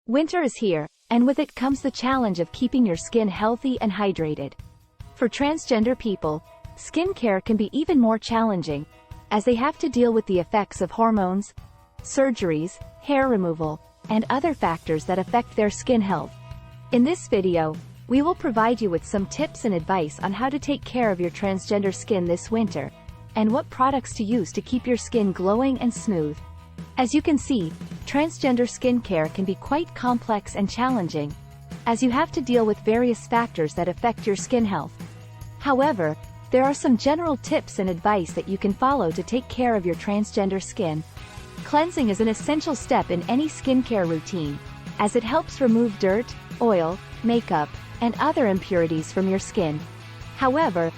Winter is here, and with it comes the challenge of keeping your skin healthy and hydrated. For transgender people, skincare can be even more challenging, as they have to deal with the effects of hormones, surgeries, hair removal, and other factors that affect their skin health. In this video, we will provide you with some tips and advice on how to take care of your transgender skin this winter, and what products to use to keep your skin glowing and smooth. As you can see, transgender skincare can be quite complex and challenging, as you have to deal with various factors that affect your skin health. However, there are some general tips and advice that you can follow to take care of your transgender skin. Cleansing is an essential step in any skincare routine, as it helps remove dirt, oil, makeup, and other impurities from your skin. However,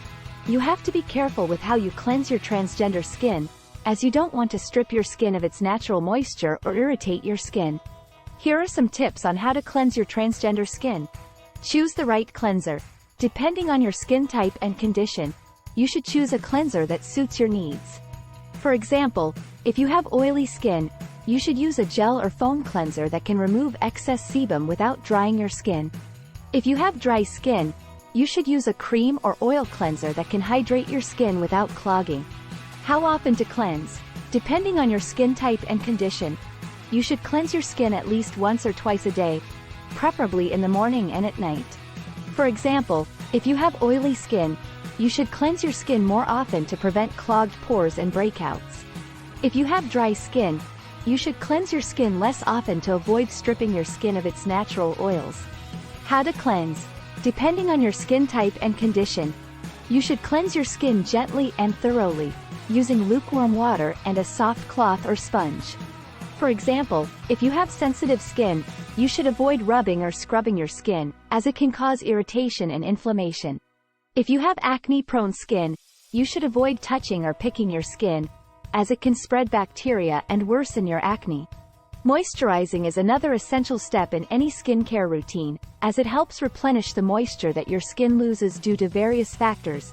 you have to be careful with how you cleanse your transgender skin, as you don't want to strip your skin of its natural moisture or irritate your skin. Here are some tips on how to cleanse your transgender skin. Choose the right cleanser. Depending on your skin type and condition, you should choose a cleanser that suits your needs. For example, if you have oily skin, you should use a gel or foam cleanser that can remove excess sebum without drying your skin. If you have dry skin, you should use a cream or oil cleanser that can hydrate your skin without clogging. How often to cleanse? Depending on your skin type and condition, you should cleanse your skin at least once or twice a day, preferably in the morning and at night. For example, if you have oily skin, you should cleanse your skin more often to prevent clogged pores and breakouts. If you have dry skin, you should cleanse your skin less often to avoid stripping your skin of its natural oils. How to cleanse? Depending on your skin type and condition, you should cleanse your skin gently and thoroughly, using lukewarm water and a soft cloth or sponge. For example, if you have sensitive skin, you should avoid rubbing or scrubbing your skin, as it can cause irritation and inflammation. If you have acne-prone skin, you should avoid touching or picking your skin, as it can spread bacteria and worsen your acne. Moisturizing is another essential step in any skincare routine, as it helps replenish the moisture that your skin loses due to various factors,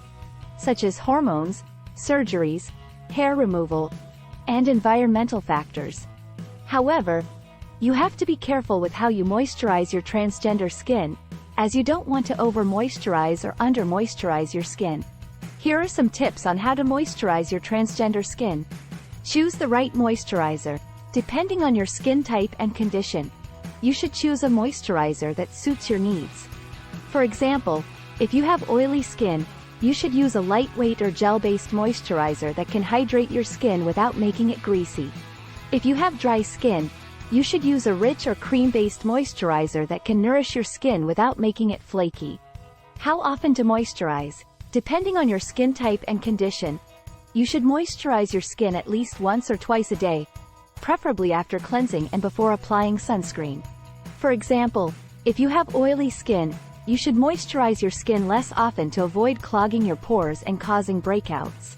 such as hormones, surgeries, hair removal, and environmental factors. However, you have to be careful with how you moisturize your transgender skin, as you don't want to over-moisturize or under-moisturize your skin. Here are some tips on how to moisturize your transgender skin. Choose the right moisturizer. Depending on your skin type and condition, you should choose a moisturizer that suits your needs. For example, if you have oily skin, you should use a lightweight or gel-based moisturizer that can hydrate your skin without making it greasy. If you have dry skin, you should use a rich or cream-based moisturizer that can nourish your skin without making it flaky. How often to moisturize? Depending on your skin type and condition, you should moisturize your skin at least once or twice a day, preferably after cleansing and before applying sunscreen. For example, if you have oily skin, you should moisturize your skin less often to avoid clogging your pores and causing breakouts.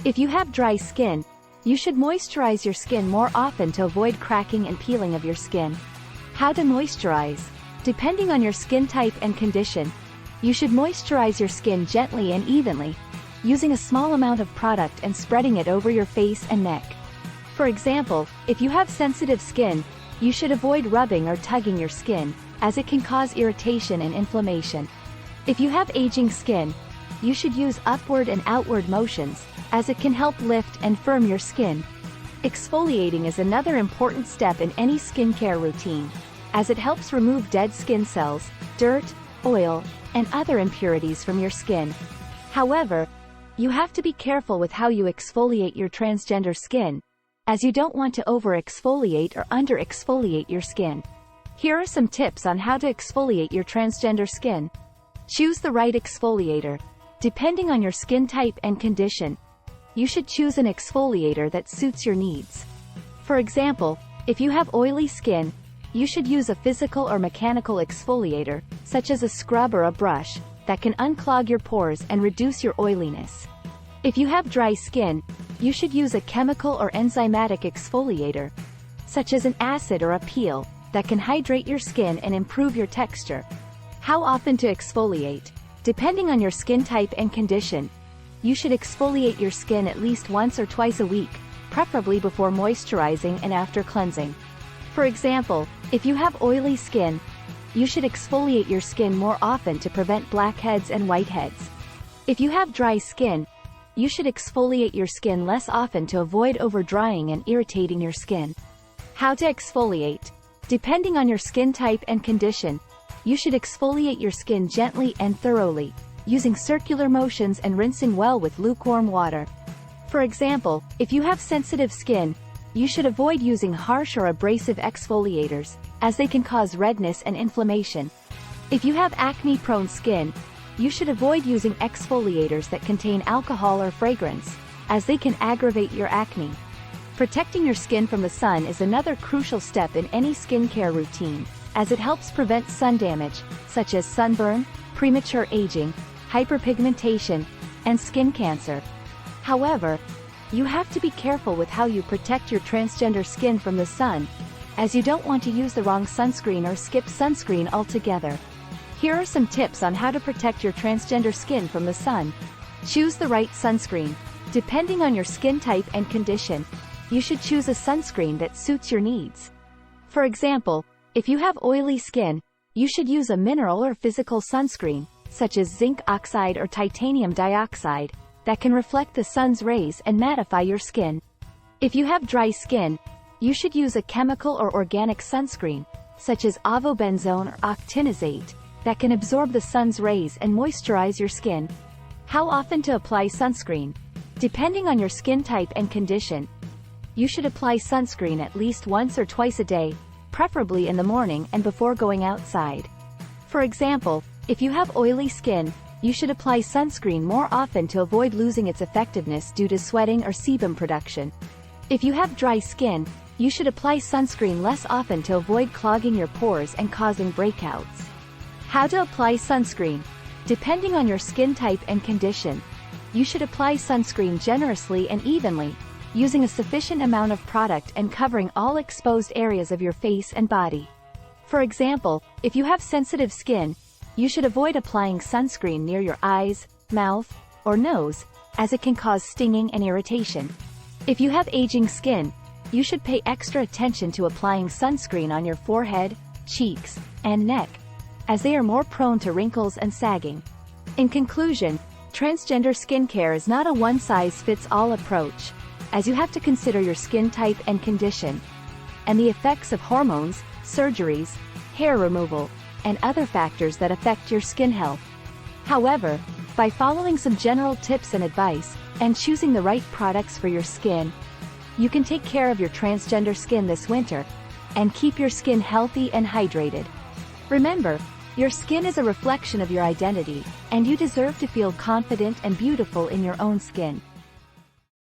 If you have dry skin, you should moisturize your skin more often to avoid cracking and peeling of your skin. How to moisturize? Depending on your skin type and condition, you should moisturize your skin gently and evenly, using a small amount of product and spreading it over your face and neck. For example, if you have sensitive skin, you should avoid rubbing or tugging your skin, as it can cause irritation and inflammation. If you have aging skin, you should use upward and outward motions, as it can help lift and firm your skin. Exfoliating is another important step in any skincare routine, as it helps remove dead skin cells, dirt, oil, and other impurities from your skin. However, you have to be careful with how you exfoliate your transgender skin, as you don't want to over-exfoliate or under-exfoliate your skin. Here are some tips on how to exfoliate your transgender skin. Choose the right exfoliator. Depending on your skin type and condition, you should choose an exfoliator that suits your needs. For example, if you have oily skin, you should use a physical or mechanical exfoliator, such as a scrub or a brush, that can unclog your pores and reduce your oiliness. If you have dry skin, you should use a chemical or enzymatic exfoliator, such as an acid or a peel, that can hydrate your skin and improve your texture. How often to exfoliate? Depending on your skin type and condition, you should exfoliate your skin at least once or twice a week, preferably before moisturizing and after cleansing. For example, If you have oily skin, you should exfoliate your skin more often to prevent blackheads and whiteheads. If you have dry skin, you should exfoliate your skin less often to avoid over-drying and irritating your skin. How to exfoliate? Depending on your skin type and condition, you should exfoliate your skin gently and thoroughly, using circular motions and rinsing well with lukewarm water. For example, if you have sensitive skin, you should avoid using harsh or abrasive exfoliators, as they can cause redness and inflammation. If you have acne-prone skin, you should avoid using exfoliators that contain alcohol or fragrance, as they can aggravate your acne. Protecting your skin from the sun is another crucial step in any skincare routine, as it helps prevent sun damage, such as sunburn, premature aging, hyperpigmentation, and skin cancer. However, you have to be careful with how you protect your transgender skin from the sun, as you don't want to use the wrong sunscreen or skip sunscreen altogether. Here are some tips on how to protect your transgender skin from the sun. Choose the right sunscreen. Depending on your skin type and condition, you should choose a sunscreen that suits your needs. For example, if you have oily skin, you should use a mineral or physical sunscreen, such as zinc oxide or titanium dioxide, that can reflect the sun's rays and mattify your skin. If you have dry skin, you should use a chemical or organic sunscreen, such as avobenzone or octinizate, that can absorb the sun's rays and moisturize your skin. How often to apply sunscreen? Depending on your skin type and condition, you should apply sunscreen at least once or twice a day, preferably in the morning and before going outside. For example, if you have oily skin, you should apply sunscreen more often to avoid losing its effectiveness due to sweating or sebum production. If you have dry skin, you should apply sunscreen less often to avoid clogging your pores and causing breakouts. How to apply sunscreen? Depending on your skin type and condition, you should apply sunscreen generously and evenly, using a sufficient amount of product and covering all exposed areas of your face and body. For example, if you have sensitive skin, you should avoid applying sunscreen near your eyes, mouth, or nose, as it can cause stinging and irritation. If you have aging skin, you should pay extra attention to applying sunscreen on your forehead, cheeks, and neck, as they are more prone to wrinkles and sagging. In conclusion, transgender skincare is not a one-size-fits-all approach, as you have to consider your skin type and condition, and the effects of hormones, surgeries, hair removal, and other factors that affect your skin health. However, by following some general tips and advice, and choosing the right products for your skin, you can take care of your transgender skin this winter, and keep your skin healthy and hydrated. Remember, your skin is a reflection of your identity, and you deserve to feel confident and beautiful in your own skin.